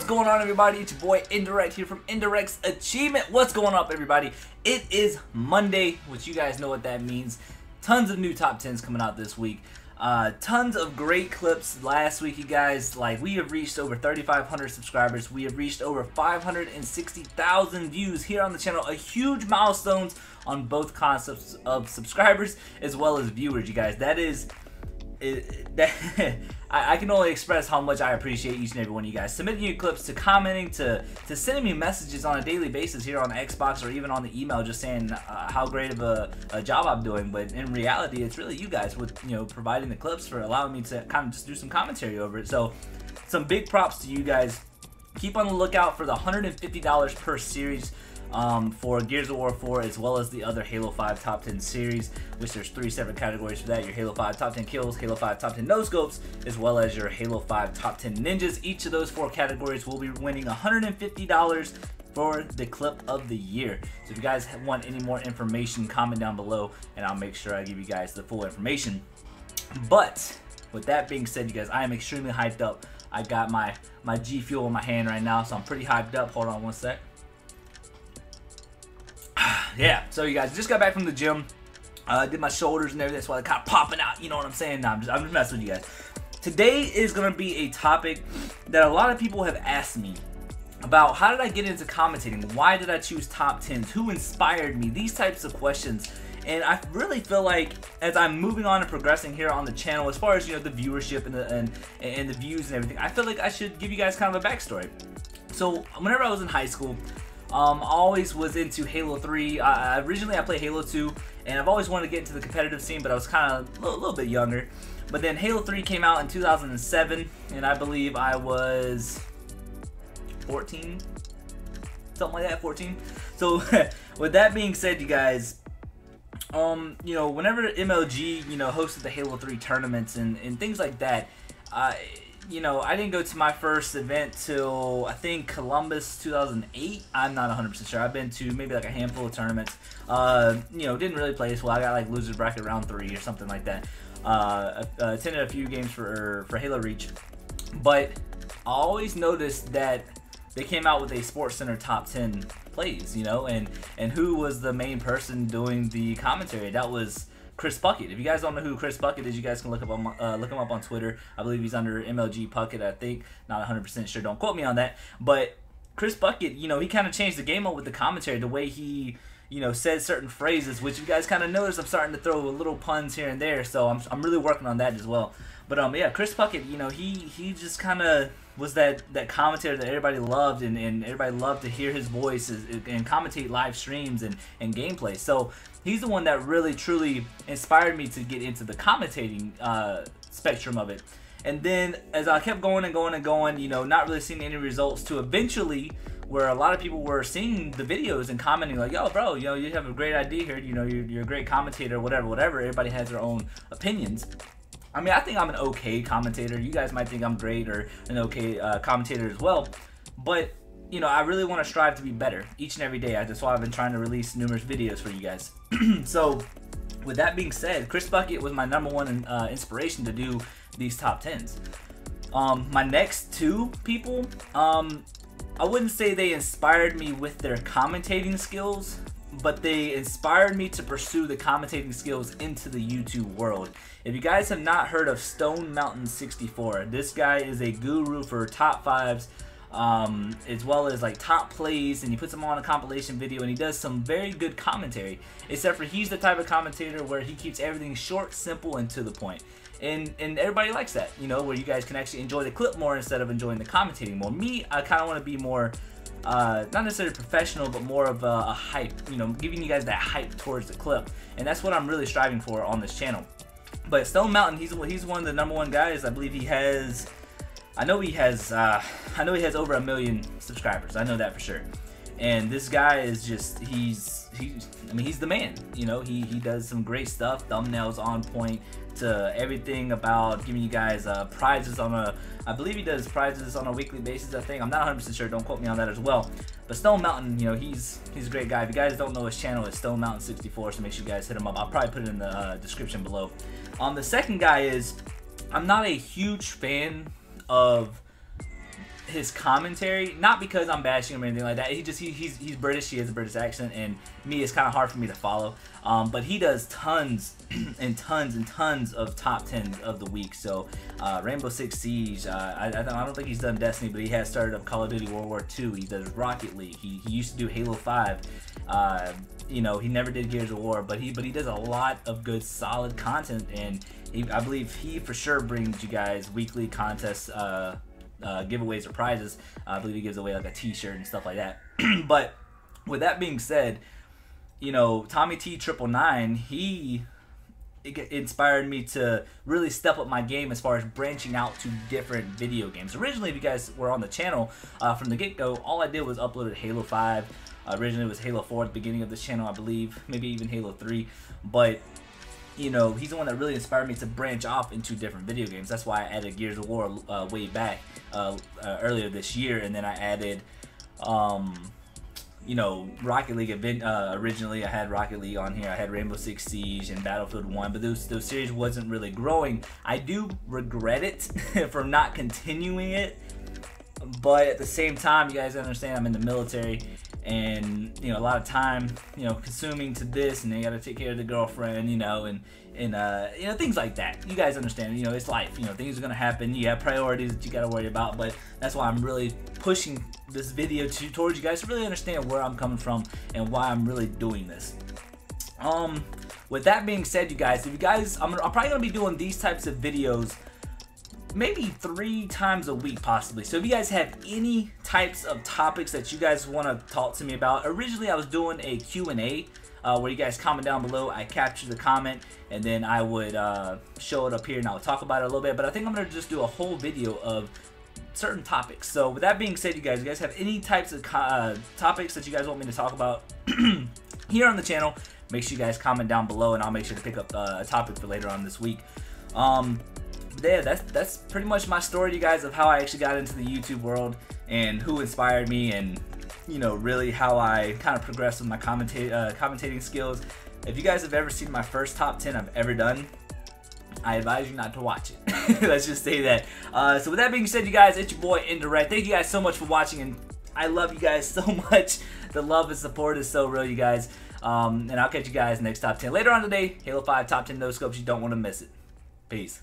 going on, everybody? It's your boy Indirect here from Indirectsachievement. What's going up, everybody? It is Monday, which you guys know what that means. Tons of new top 10s coming out this week. Tons of great clips last week, you guys. Like, we have reached over 3,500 subscribers. We have reached over 560,000 views here on the channel. A huge milestone on both concepts of subscribers as well as viewers, you guys. That is... I can only express how much I appreciate each and every one of you guys. Submitting your clips, to commenting, to sending me messages on a daily basis here on Xbox or even on the email, just saying how great of a job I'm doing. But in reality, it's really you guys with, you know, providing the clips for allowing me to kind of just do some commentary over it. So some big props to you guys. Keep on the lookout for the $150 per series for Gears of War 4, as well as the other Halo 5 top 10 series, which there's 3 separate categories for that: your Halo 5 top 10 kills, Halo 5 top 10 no scopes, as well as your Halo 5 top 10 ninjas. Each of those 4 categories will be winning $150 for the clip of the year. So if you guys want any more information, comment down below and I'll make sure I give you guys the full information. But with that being said, you guys, I am extremely hyped up. I got my G Fuel in my hand right now, so I'm pretty hyped up. Hold on one sec. Yeah, so you guys, just got back from the gym. Did my shoulders and everything, that's why they're kind of popping out, you know what I'm saying? Nah, I'm just messing with you guys. Today is going to be a topic that a lot of people have asked me about. How did I get into commentating? Why did I choose top 10s? Who inspired me? These types of questions. And I really feel like as I'm moving on and progressing here on the channel, as far as, you know, the viewership and the views and everything, I feel like I should give you guys kind of a backstory. So whenever I was in high school, always was into Halo 3. Originally I played Halo 2, and I've always wanted to get into the competitive scene, but I was kind of a little bit younger. But then Halo 3 came out in 2007, and I believe I was 14, something like that, 14. So with that being said, you guys, you know, whenever MLG, you know, hosted the Halo 3 tournaments and things like that, you know, I didn't go to my first event till, I think, Columbus 2008. I'm not 100% sure. I've been to maybe like a handful of tournaments. You know, didn't really play as well. I got like losers bracket round 3 or something like that. Attended a few games for Halo Reach. But I always noticed that they came out with a Sports Center top 10 plays, you know, and who was the main person doing the commentary? That was Chris Puckett. If you guys don't know who Chris Puckett is, you guys can look him up on Twitter. I believe he's under MLG Puckett, I think. Not 100% sure. Don't quote me on that. But Chris Puckett, you know, he kind of changed the game up with the commentary, the way he, you know, says certain phrases, which you guys kind of notice I'm starting to throw little puns here and there. So I'm really working on that as well. But yeah, Chris Puckett, you know, he just kind of was that commentator that everybody loved, and everybody loved to hear his voice and commentate live streams and gameplay. So he's the one that really truly inspired me to get into the commentating spectrum of it. And then as I kept going and going and going, you know, not really seeing any results, to eventually where a lot of people were seeing the videos and commenting like, yo, bro, you know, you have a great idea here, you know, you're a great commentator, whatever. Everybody has their own opinions. I mean, I think I'm an okay commentator. You guys might think I'm great or an okay commentator as well. But, you know, I really want to strive to be better each and every day. That's why I've been trying to release numerous videos for you guys. So, with that being said, Chris Puckett was my #1 inspiration to do these top 10s. My next 2 people, I wouldn't say they inspired me with their commentating skills, but they inspired me to pursue the commentating skills into the YouTube world. If you guys have not heard of Stone Mountain 64, this guy is a guru for top 5s, as well as like top plays, and he puts them on a compilation video, and he does some very good commentary, except for he's the type of commentator where he keeps everything short, simple, and to the point. And everybody likes that, you know, where you guys can actually enjoy the clip more instead of enjoying the commentating more. Me, I kind of want to be more not necessarily professional, but more of a hype, you know, giving you guys that hype towards the clip, and that's what I'm really striving for on this channel. But Stone Mountain, he's one of the #1 guys. I believe he has, I know he has over 1 million subscribers. I know that for sure. And this guy is just, I mean, he's the man. You know, he does some great stuff. Thumbnails on point, to everything about giving you guys prizes on a, I believe he does prizes on a weekly basis, I think. I'm not 100% sure, don't quote me on that as well. But Stone Mountain, you know, he's a great guy. If you guys don't know his channel, it's Stone Mountain 64, so make sure you guys hit him up. I'll probably put it in the description below. The second guy is, I'm not a huge fan of his commentary, not because I'm bashing him or anything like that. He's British. He has a British accent, and me, it's kind of hard for me to follow. But he does tons and tons and tons of top 10s of the week. So Rainbow Six Siege. I don't think he's done Destiny, but he has started up Call of Duty World War II. He does Rocket League. He used to do Halo 5. You know, he never did Gears of War, but he does a lot of good, solid content, and I believe he for sure brings you guys weekly contests, giveaways or prizes. I believe he gives away like a t-shirt and stuff like that. But with that being said, you know, Tommy T 999, he inspired me to really step up my game as far as branching out to different video games. Originally, if you guys were on the channel from the get-go, all I did was uploaded Halo 5. Originally it was Halo 4 at the beginning of this channel, I believe, maybe even Halo 3, but you know, he's the one that really inspired me to branch off into different video games. That's why I added Gears of War way back earlier this year, and then I added you know, Rocket League. Originally I had Rocket League on here, I had Rainbow Six Siege and Battlefield 1, but those series wasn't really growing. I do regret it for not continuing it, but at the same time, you guys understand I'm in the military, and you know, a lot of time, you know, consuming to this, and then you got to take care of the girlfriend, you know, and you know, things like that. You guys understand, you know, it's life, you know, things are gonna happen. You have priorities that you got to worry about, but that's why I'm really pushing this video towards you guys to really understand where I'm coming from and why I'm really doing this. With that being said, you guys, I'm probably gonna be doing these types of videos maybe 3 times a week possibly. So if you guys have any types of topics that you guys want to talk to me about, originally I was doing a Q&A where you guys comment down below. I capture the comment and then I would show it up here and I would talk about it a little bit, but I think I'm going to just do a whole video of certain topics. So with that being said, you guys have any types of topics that you guys want me to talk about here on the channel, make sure you guys comment down below and I'll make sure to pick up a topic for later on this week. Yeah, that's pretty much my story to you guys of how I actually got into the YouTube world and who inspired me, and you know, really how I kind of progressed with my commentating skills. If you guys have ever seen my first top 10 I've ever done, I advise you not to watch it. Let's just say that. So with that being said, you guys, it's your boy Indirect. Thank you guys so much for watching, and I love you guys so much. The love and support is so real, you guys. And I'll catch you guys next top 10 later on today. Halo 5 top 10 no scopes. You don't want to miss it. Peace.